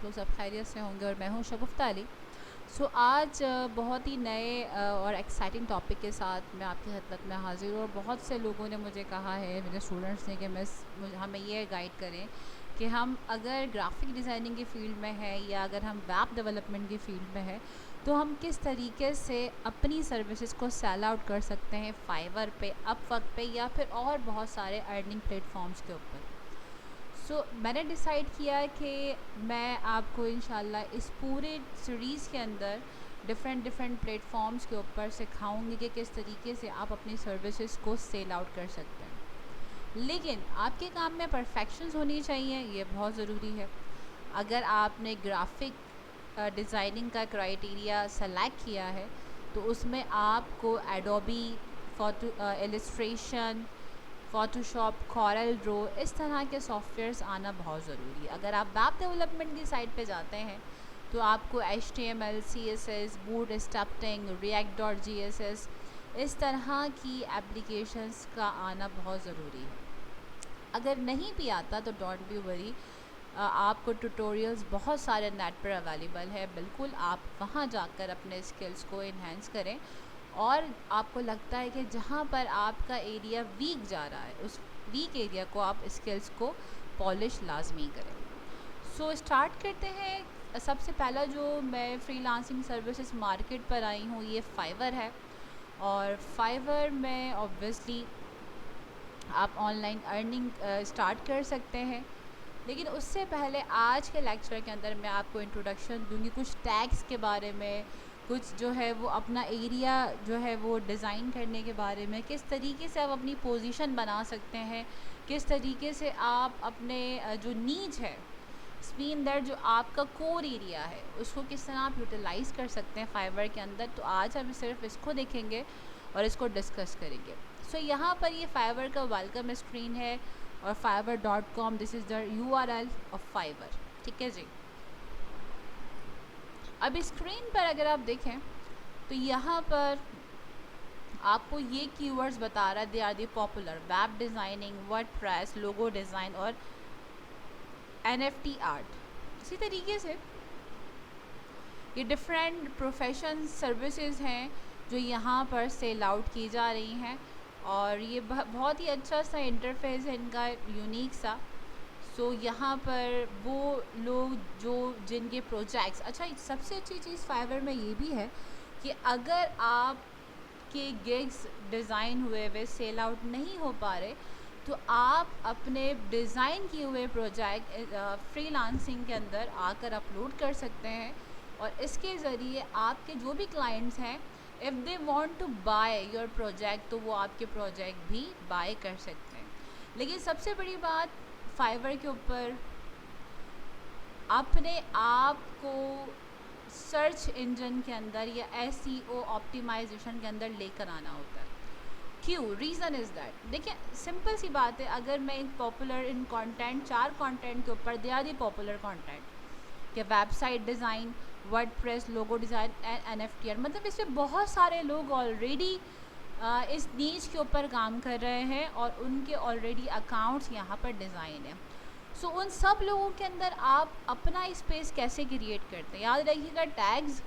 आप लोग सब खैरियत से होंगे और मैं हूँ शगुफ्ता अली। आज बहुत ही नए और एक्साइटिंग टॉपिक के साथ मैं आपकी खिदमत में हाज़िर हूँ और बहुत से लोगों ने मुझे कहा है, मेरे स्टूडेंट्स ने, कि हमें ये गाइड करें कि हम अगर ग्राफिक डिज़ाइनिंग की फ़ील्ड में है या अगर हम वेब डेवलपमेंट की फ़ील्ड में है तो हम किस तरीके से अपनी सर्विसेज को सेल आउट कर सकते हैं फाइवर पे, अपवर्क पे या फिर और बहुत सारे अर्निंग प्लेटफॉर्म्स के ऊपर। मैंने डिसाइड किया कि मैं आपको इंशाल्लाह इस पूरे सीरीज़ के अंदर डिफरेंट प्लेटफॉर्म्स के ऊपर सिखाऊंगी कि किस तरीके से आप अपनी सर्विसेज को सेल आउट कर सकते हैं। लेकिन आपके काम में परफेक्शंस होनी चाहिए, ये बहुत ज़रूरी है। अगर आपने ग्राफिक डिज़ाइनिंग का क्राइटेरिया सेलेक्ट किया है तो उसमें आपको Adobe, photo illustration, Photoshop, Corel draw, इस तरह के सॉफ्टवेयर्स आना बहुत ज़रूरी है। अगर आप वेब डेवलपमेंट की साइट पे जाते हैं तो आपको HTML, CSS, बूटस्ट्रैपिंग, react.js, इस तरह की एप्लीकेशंस का आना बहुत ज़रूरी है। अगर नहीं भी आता तो डोंट बी वरी, आपको ट्यूटोरियल्स बहुत सारे नेट पर अवेलेबल है। बिल्कुल आप वहाँ जाकर अपने स्किल्स को इन्हेंस करें और आपको लगता है कि जहाँ पर आपका एरिया वीक जा रहा है उस वीक एरिया को आप स्किल्स को पॉलिश लाजमी करें। स्टार्ट करते हैं। सबसे पहला जो मैं फ्रीलांसिंग सर्विसेज मार्केट पर आई हूँ ये फाइवर है और फाइवर में ऑब्वियसली आप ऑनलाइन अर्निंग स्टार्ट कर सकते हैं। लेकिन उससे पहले आज के लेक्चर के अंदर मैं आपको इंट्रोडक्शन दूंगी कुछ टैग्स के बारे में, कुछ जो है वो अपना एरिया जो है वो डिज़ाइन करने के बारे में, किस तरीके से आप अपनी पोजीशन बना सकते हैं, किस तरीके से आप अपने जो नीज है, मीन दैट जो आपका कोर एरिया है, उसको किस तरह आप यूटिलाइज़ कर सकते हैं फाइवर के अंदर। तो आज हम सिर्फ इसको देखेंगे और इसको डिस्कस करेंगे। यहाँ पर ये फाइवर का वेलकम स्क्रीन है और fiverr.com, this is the URL of Fiverr. ठीक है जी। अब स्क्रीन पर अगर आप देखें तो यहाँ पर आपको ये कीवर्ड्स बता रहा है, they are the popular: web designing, WordPress, logo design और NFT आर्ट। इसी तरीके से ये डिफरेंट प्रोफेशन सर्विसेज हैं जो यहाँ पर सेल आउट की जा रही हैं और ये बहुत ही अच्छा सा इंटरफेस है इनका, यूनिक सा। यहाँ पर वो लोग जो जिनके प्रोजेक्ट्स, अच्छा सबसे अच्छी चीज़ फाइवर में ये भी है कि अगर आप के गिग्स डिज़ाइन हुए सेल आउट नहीं हो पा रहे तो आप अपने डिज़ाइन किए हुए प्रोजेक्ट फ्रीलांसिंग के अंदर आकर अपलोड कर सकते हैं और इसके ज़रिए आपके जो भी क्लाइंट्स हैं, if they want to buy your project तो वो आपके प्रोजेक्ट भी बाय कर सकते हैं। लेकिन सबसे बड़ी बात फाइवर के ऊपर अपने आप को सर्च इंजन के अंदर या SEO ऑप्टिमाइजेशन के अंदर लेकर आना होता है। क्यों? रीज़न इज़ दैट, देखिए सिंपल सी बात है, अगर मैं इन पॉपुलर इन कंटेंट 4 कंटेंट के ऊपर they are the popular content कि website design, WordPress, logo design and NFT, मतलब इसमें बहुत सारे लोग ऑलरेडी इस नीच के ऊपर काम कर रहे हैं और उनके ऑलरेडी अकाउंट्स यहाँ पर डिज़ाइन है। उन सब लोगों के अंदर आप अपना स्पेस कैसे क्रिएट करते हैं? याद रखिएगा टैग्स,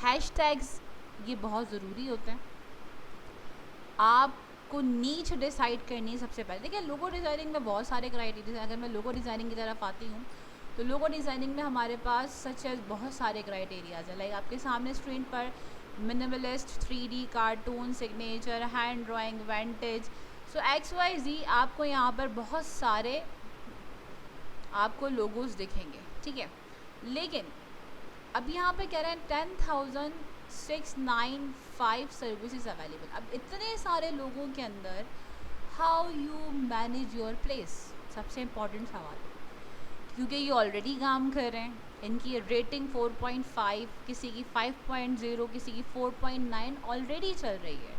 हैशटैग्स ये बहुत ज़रूरी होते हैं। आपको नीच डिसाइड करनी है सबसे पहले। देखिए लोगो डिज़ाइनिंग में बहुत सारे क्राइटेरिया, अगर मैं लोगो डिज़ाइनिंग की तरफ आती हूँ तो लोगो डिज़ाइनिंग में हमारे पास सच एज बहुत सारे क्राइटेरियाज हैं। लाइक आपके सामने स्क्रीन पर minimalist, 3D, cartoon, signature, hand drawing, vintage, XYZ आपको यहाँ पर बहुत सारे आपको लोगोज दिखेंगे। ठीक है, लेकिन अब यहाँ पे कह रहे हैं 10,695 सर्विसेज अवेलेबल। अब इतने सारे लोगों के अंदर how you manage your place, सबसे इम्पॉर्टेंट सवाल, क्योंकि ये ऑलरेडी काम कर रहे हैं। इनकी रेटिंग 4.5, किसी की 5.0, किसी की 4.9 ऑलरेडी चल रही है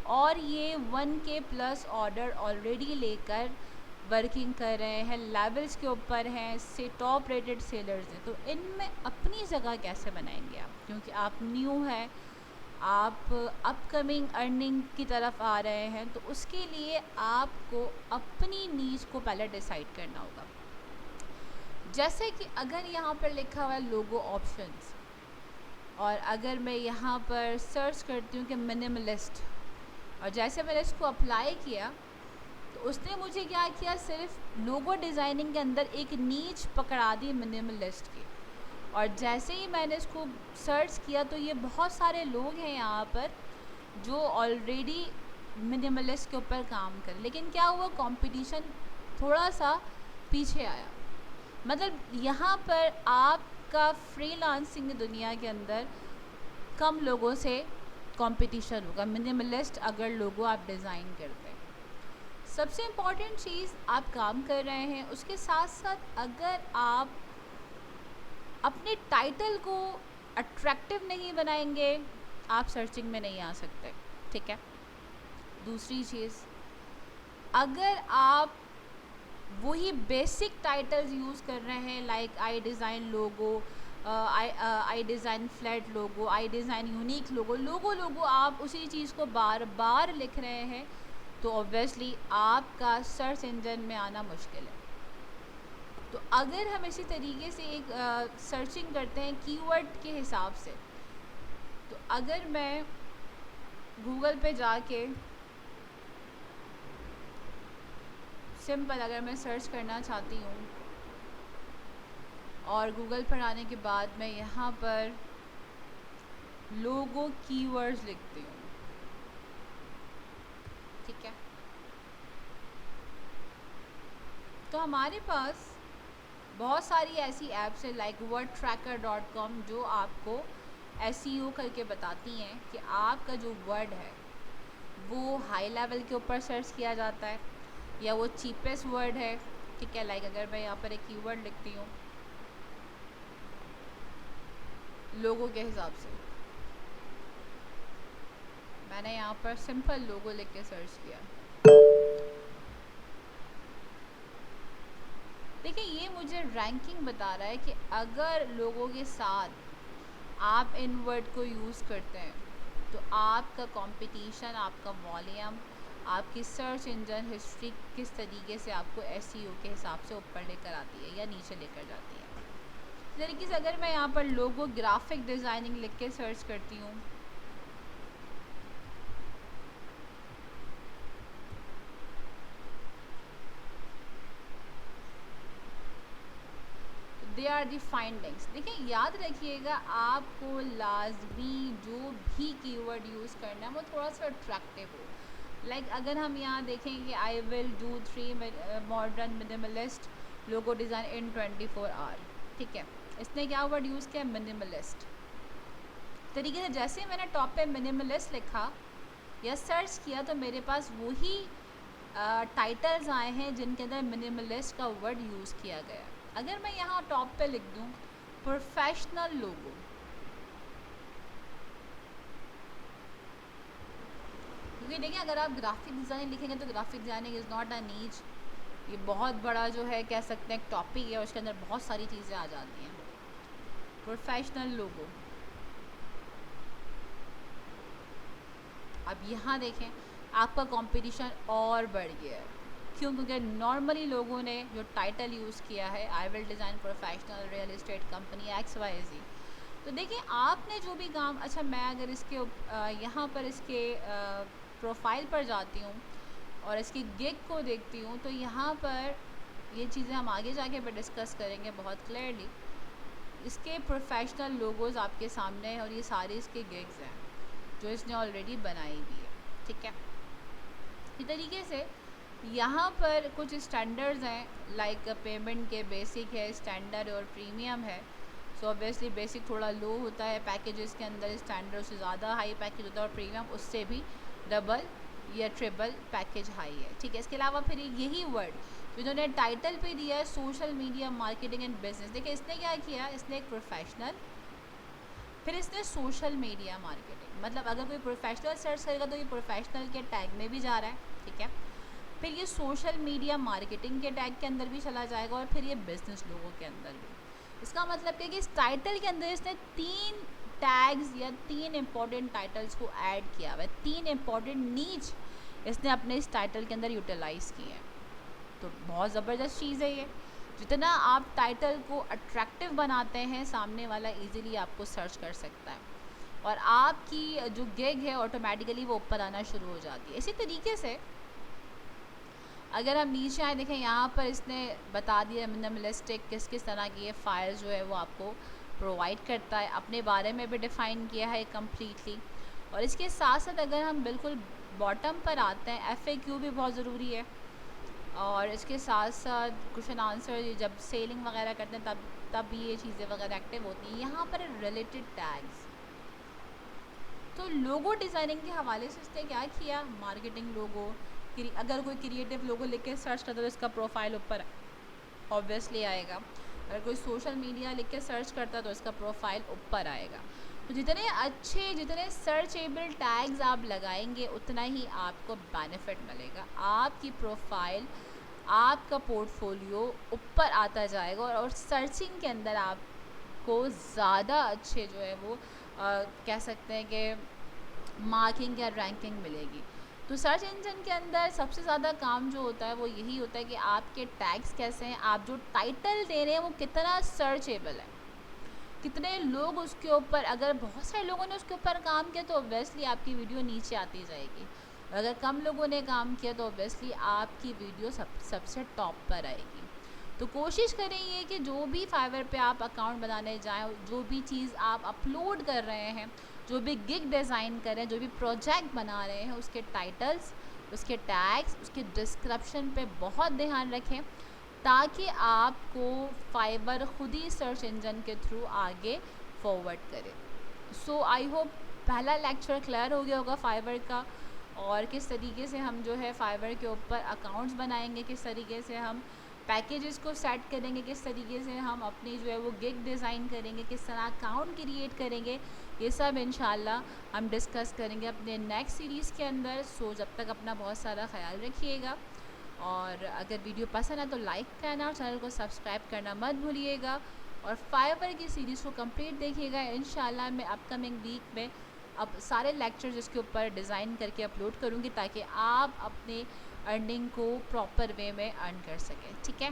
और ये 1K प्लस ऑर्डर ऑलरेडी लेकर वर्किंग कर रहे हैं, लेवल्स के ऊपर हैं, से टॉप रेटेड सेलर्स हैं। तो इनमें अपनी जगह कैसे बनाएंगे आप, क्योंकि आप न्यू हैं, आप अपकमिंग अर्निंग की तरफ आ रहे हैं, तो उसके लिए आपको अपनी नीज को पहले डिसाइड करना होगा। जैसे कि अगर यहाँ पर लिखा हुआ है लोगो ऑप्शंस, और अगर मैं यहाँ पर सर्च करती हूँ कि मिनिमलिस्ट, और जैसे मैंने इसको अप्लाई किया तो उसने मुझे क्या किया, सिर्फ लोगो डिज़ाइनिंग के अंदर एक नीच पकड़ा दी मिनिमलिस्ट की। और जैसे ही मैंने इसको सर्च किया तो ये बहुत सारे लोग हैं यहाँ पर जो ऑलरेडी मिनिमलिस्ट के ऊपर काम कर, लेकिन क्या हुआ, कंपटीशन थोड़ा सा पीछे आया। मतलब यहाँ पर आपका फ्रीलांसिंग की दुनिया के अंदर कम लोगों से कंपटीशन होगा मिनिमलिस्ट अगर लोगो आप डिज़ाइन करते हैं। सबसे इम्पॉर्टेंट चीज़, आप काम कर रहे हैं, उसके साथ साथ अगर आप अपने टाइटल को अट्रैक्टिव नहीं बनाएंगे, आप सर्चिंग में नहीं आ सकते, ठीक है। दूसरी चीज़, अगर आप वही बेसिक टाइटल्स यूज़ कर रहे हैं, like I design logo, I design flat logo, I design unique logo, logo आप उसी चीज़ को बार बार लिख रहे हैं, तो ऑब्वियसली आपका सर्च इंजन में आना मुश्किल है। तो अगर हम इसी तरीके से एक सर्चिंग करते हैं कीवर्ड के हिसाब से, तो अगर मैं गूगल पे जाके सिंपल अगर मैं सर्च करना चाहती हूँ, और गूगल पर आने के बाद मैं यहाँ पर लोगो कीवर्ड्स लिखती हूँ, ठीक है, तो हमारे पास बहुत सारी ऐसी ऐप्स है लाइक wordtracker.com जो आपको SEO करके बताती हैं कि आपका जो वर्ड है वो हाई लेवल के ऊपर सर्च किया जाता है या वो चीपेस्ट वर्ड है, ठीक है। लाइक अगर मैं यहाँ पर एक कीवर्ड लिखती हूँ लोगों के हिसाब से, मैंने यहाँ पर सिंपल लोगो लिख के सर्च किया, देखिए ये मुझे रैंकिंग बता रहा है कि अगर लोगों के साथ आप इन वर्ड को यूज़ करते हैं तो आपका कंपटीशन, आपका वॉल्यूम, आपकी सर्च इंजन हिस्ट्री किस तरीके से आपको SEO के हिसाब से ऊपर लेकर आती है या नीचे लेकर जाती है। इस तरीके से अगर मैं यहाँ पर लोगो ग्राफिक डिज़ाइनिंग लिख के सर्च करती हूँ, दे आर दी फाइंडिंग्स। देखिए याद रखिएगा, आपको लाजमी जो भी कीवर्ड यूज़ करना है वो थोड़ा सा अट्रैक्टिव हो। लाइक अगर हम यहाँ देखें कि I will do 3 modern minimalist logo design in 24 hour, ठीक है, इसने क्या वर्ड यूज़ किया, मिनिमलिस्ट। तरीके से जैसे ही मैंने टॉप पे मिनिमलिस्ट लिखा या सर्च किया तो मेरे पास वही टाइटल्स आए हैं जिनके अंदर मिनिमलिस्ट का वर्ड यूज़ किया गया। अगर मैं यहाँ टॉप पे लिख दूँ प्रोफेशनल लोगो, क्योंकि देखिए अगर आप ग्राफिक डिज़ाइन लिखेंगे तो graphic designing is not a नीच, ये बहुत बड़ा जो है कह सकते हैं एक टॉपिक है, उसके अंदर बहुत सारी चीज़ें आ जाती हैं। प्रोफेशनल लोगो, अब यहाँ देखें आपका कंपटीशन और बढ़ गया है, क्यों, क्योंकि नॉर्मली लोगों ने जो टाइटल यूज़ किया है I will design professional real estate company XYZ, तो देखिए आपने जो भी काम, अच्छा मैं अगर इसके यहाँ पर इसके प्रोफाइल पर जाती हूँ और इसकी गिग को देखती हूँ तो यहाँ पर ये चीज़ें हम आगे जाके पर डिस्कस करेंगे बहुत क्लियरली। इसके प्रोफेशनल लोगोज़ आपके सामने हैं और ये सारे इसके गिग्स हैं जो इसने ऑलरेडी बनाई हुई है, ठीक है। इस तरीके से यहाँ पर कुछ स्टैंडर्ड्स हैं, लाइक पेमेंट के बेसिक है, स्टैंडर्ड और प्रीमियम है। सो ऑब्वियसली बेसिक थोड़ा लो होता है पैकेजेस के अंदर, स्टैंडर्ड से ज़्यादा हाई पैकेज होता है और प्रीमियम उससे भी डबल या ट्रिपल पैकेज हाई है, ठीक है। इसके अलावा फिर यही वर्ड इन्होंने टाइटल पे दिया है social media marketing and business. देखिए इसने क्या किया, इसने एक प्रोफेशनल, फिर इसने सोशल मीडिया मार्केटिंग, मतलब अगर कोई प्रोफेशनल सर्च करेगा तो ये प्रोफेशनल के टैग में भी जा रहा है, ठीक है, फिर ये सोशल मीडिया मार्केटिंग के टैग के अंदर भी चला जाएगा और फिर ये बिजनेस लोगों के अंदर भी। इसका मतलब क्या कि इस टाइटल के अंदर इसने 3 टैग्स या 3 इम्पॉर्टेंट टाइटल्स को ऐड किया हुआ है, 3 इम्पॉर्टेंट नीच इसने अपने इस टाइटल के अंदर यूटिलाइज़ किए हैं, तो बहुत ज़बरदस्त चीज़ है ये। जितना आप टाइटल को अट्रैक्टिव बनाते हैं, सामने वाला इजीली आपको सर्च कर सकता है और आपकी जो गिग है ऑटोमेटिकली वो ऊपर आना शुरू हो जाती है। इसी तरीके से अगर हम नीचे आए, देखें यहाँ पर इसने बता दिया मिनिमलिस्टिक किस किस तरह की ये फाइल जो है वो आपको प्रोवाइड करता है, अपने बारे में भी डिफ़ाइन किया है कम्प्लीटली। और इसके साथ साथ अगर हम बिल्कुल बॉटम पर आते हैं, FAQ भी बहुत ज़रूरी है। और इसके साथ साथ क्वेश्चन आंसर जब सेलिंग वगैरह करते हैं तब भी ये चीज़ें वगैरह एक्टिव होती हैं। यहाँ पर रिलेटेड टैग्स, तो लोगो डिज़ाइनिंग के हवाले से इसने क्या किया, मार्केटिंग लोगो, अगर कोई क्रिएटिव लोगो लिख के सर्च करता है तो इसका प्रोफाइल ऊपर ऑब्वियसली आएगा। अगर कोई सोशल मीडिया लिख के सर्च करता है तो इसका प्रोफाइल ऊपर आएगा। तो जितने अच्छे, जितने सर्चेबल टैग्स आप लगाएंगे उतना ही आपको बेनिफिट मिलेगा। आपकी प्रोफाइल, आपका पोर्टफोलियो ऊपर आता जाएगा और सर्चिंग के अंदर आपको ज़्यादा अच्छे जो है वो कह सकते हैं कि मार्किंग या रैंकिंग मिलेगी। तो सर्च इंजन के अंदर सबसे ज़्यादा काम जो होता है वो यही होता है कि आपके टैग्स कैसे हैं, आप जो टाइटल दे रहे हैं वो कितना सर्चेबल है, कितने लोग उसके ऊपर, अगर बहुत सारे लोगों ने उसके ऊपर काम किया तो ऑब्वियसली आपकी वीडियो नीचे आती जाएगी, अगर कम लोगों ने काम किया तो ऑब्वियसली आपकी वीडियो सबसे टॉप पर आएगी। तो कोशिश करें ये कि जो भी फाइवर पे आप अकाउंट बनाने जाएं, जो भी चीज़ आप अपलोड कर रहे हैं, जो भी गिग डिज़ाइन कर रहे हैं, जो भी प्रोजेक्ट बना रहे हैं, उसके टाइटल्स, उसके टैग्स, उसके डिस्क्रिप्शन पे बहुत ध्यान रखें ताकि आपको फाइवर खुद ही सर्च इंजन के थ्रू आगे फॉरवर्ड करे। सो आई होप पहला लेक्चर क्लियर हो गया होगा फाइवर का, और किस तरीके से हम जो है फाइवर के ऊपर अकाउंट्स बनाएंगे, किस तरीके से हम पैकेजेस को सेट करेंगे, किस तरीके से हम अपनी जो है वो गिग डिज़ाइन करेंगे, किस तरह अकाउंट क्रिएट करेंगे, ये सब इंशाल्लाह हम डिस्कस करेंगे अपने नेक्स्ट सीरीज़ के अंदर। सो जब तक अपना बहुत सारा ख्याल रखिएगा, और अगर वीडियो पसंद है तो लाइक करना और चैनल को सब्सक्राइब करना मत भूलिएगा, और फाइवर की सीरीज़ को कंप्लीट देखिएगा। इंशाल्लाह मैं अपकमिंग वीक में अब सारे लेक्चर्स इसके ऊपर डिज़ाइन करके अपलोड करूँगी ताकि आप अपने अर्निंग को प्रॉपर वे में अर्न कर सकें। ठीक है,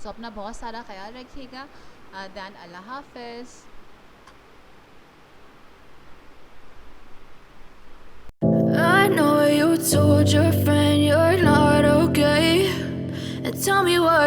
सो अपना बहुत सारा ख्याल रखिएगा। दैन अल्लाह हाफ़िज़। I know you told your friend you're not okay, and tell me what